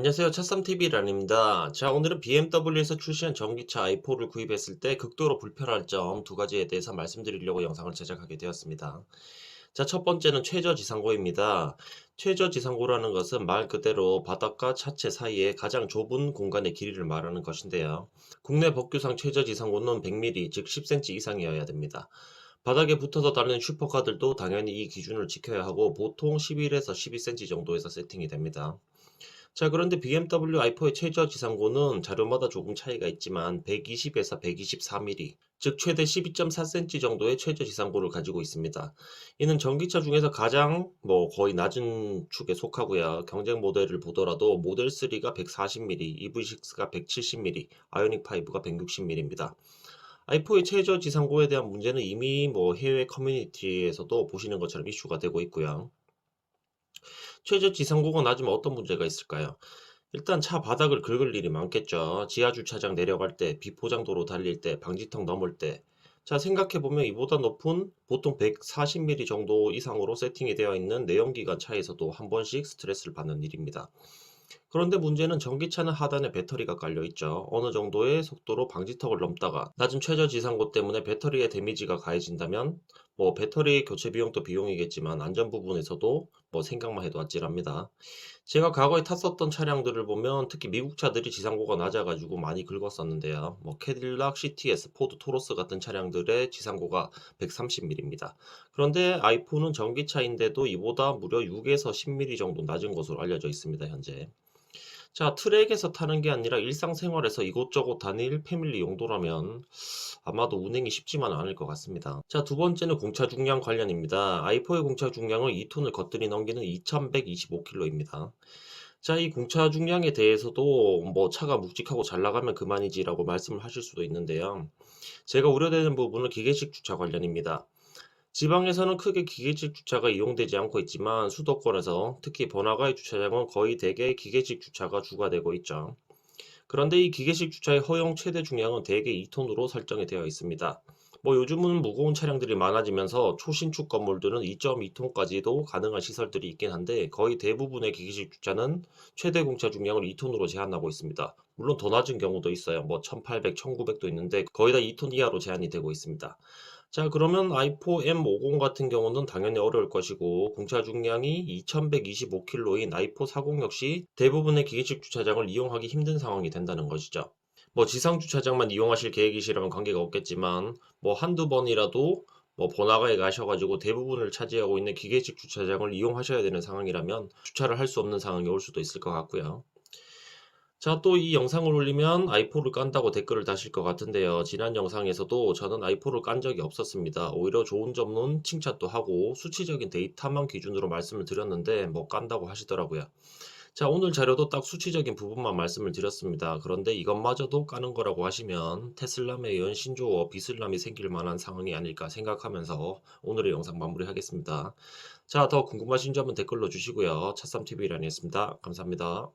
안녕하세요. 차쌈TV란입니다. 자, 오늘은 BMW에서 출시한 전기차 i4를 구입했을 때 극도로 불편할 점 두 가지에 대해서 말씀드리려고 영상을 제작하게 되었습니다. 자, 첫 번째는 최저지상고입니다. 최저지상고라는 것은 말 그대로 바닥과 차체 사이에 가장 좁은 공간의 길이를 말하는 것인데요. 국내 법규상 최저지상고는 100mm, 즉 10cm 이상이어야 됩니다. 바닥에 붙어서 다니는 슈퍼카들도 당연히 이 기준을 지켜야 하고 보통 11에서 12cm 정도에서 세팅이 됩니다. 자, 그런데 BMW i4의 최저 지상고는 자료마다 조금 차이가 있지만 120에서 124mm, 즉 최대 12.4cm 정도의 최저 지상고를 가지고 있습니다. 이는 전기차 중에서 가장 거의 낮은 축에 속하고요. 경쟁 모델을 보더라도 모델 3가 140mm, EV6가 170mm, 아이오닉 5가 160mm입니다. i4의 최저 지상고에 대한 문제는 이미 해외 커뮤니티에서도 보시는 것처럼 이슈가 되고 있고요. 최저 지상고가 낮으면 어떤 문제가 있을까요? 일단 차 바닥을 긁을 일이 많겠죠. 지하 주차장 내려갈 때, 비포장도로 달릴 때, 방지턱 넘을 때. 자, 생각해보면 이보다 높은 보통 140mm 정도 이상으로 세팅이 되어 있는 내연기관 차에서도 한 번씩 스트레스를 받는 일입니다. 그런데 문제는 전기차는 하단에 배터리가 깔려 있죠. 어느 정도의 속도로 방지턱을 넘다가 낮은 최저 지상고 때문에 배터리에 데미지가 가해진다면 배터리 교체 비용도 비용이겠지만 안전 부분에서도 생각만 해도 아찔합니다. 제가 과거에 탔었던 차량들을 보면 특히 미국 차들이 지상고가 낮아가지고 많이 긁었었는데요. 캐딜락 CTS, 포드 토로스 같은 차량들의 지상고가 130mm입니다. 그런데 i4는 전기차인데도 이보다 무려 6에서 10mm 정도 낮은 것으로 알려져 있습니다, 현재. 자, 트랙에서 타는 게 아니라 일상생활에서 이곳저곳 다닐 패밀리 용도라면 아마도 운행이 쉽지만 않을 것 같습니다. 자, 두 번째는 공차 중량 관련입니다. i4의 공차 중량을 2톤을 거뜬히 넘기는 2125kg입니다. 자, 이 공차 중량에 대해서도 차가 묵직하고 잘 나가면 그만이지라고 말씀을 하실 수도 있는데요. 제가 우려되는 부분은 기계식 주차 관련입니다. 지방에서는 크게 기계식 주차가 이용되지 않고 있지만 수도권에서 특히 번화가의 주차장은 거의 대개 기계식 주차가 주가 되고 있죠. 그런데 이 기계식 주차의 허용 최대 중량은 대개 2톤으로 설정이 되어 있습니다. 요즘은 무거운 차량들이 많아지면서 초신축 건물들은 2.2톤까지도 가능한 시설들이 있긴 한데 거의 대부분의 기계식 주차는 최대 공차 중량을 2톤으로 제한하고 있습니다. 물론 더 낮은 경우도 있어요. 1800, 1900도 있는데 거의 다 2톤 이하로 제한이 되고 있습니다. 자, 그러면 i4 M50 같은 경우는 당연히 어려울 것이고 공차 중량이 2125kg인 i4 40 역시 대부분의 기계식 주차장을 이용하기 힘든 상황이 된다는 것이죠. 지상 주차장만 이용하실 계획이시라면 관계가 없겠지만 한두 번이라도 번화가에 가셔가지고 대부분을 차지하고 있는 기계식 주차장을 이용하셔야 되는 상황이라면 주차를 할 수 없는 상황이 올 수도 있을 것 같고요. 자, 또 이 영상을 올리면 i4를 깐다고 댓글을 다실 것 같은데요. 지난 영상에서도 저는 i4를 깐 적이 없었습니다. 오히려 좋은 점은 칭찬도 하고 수치적인 데이터만 기준으로 말씀을 드렸는데 깐다고 하시더라고요. 자, 오늘 자료도 딱 수치적인 부분만 말씀을 드렸습니다. 그런데 이것마저도 까는 거라고 하시면 테슬라에 의한 신조어 비슬람이 생길 만한 상황이 아닐까 생각하면서 오늘의 영상 마무리하겠습니다. 자, 더 궁금하신 점은 댓글로 주시고요. 차쌈TV란이었습니다. 감사합니다.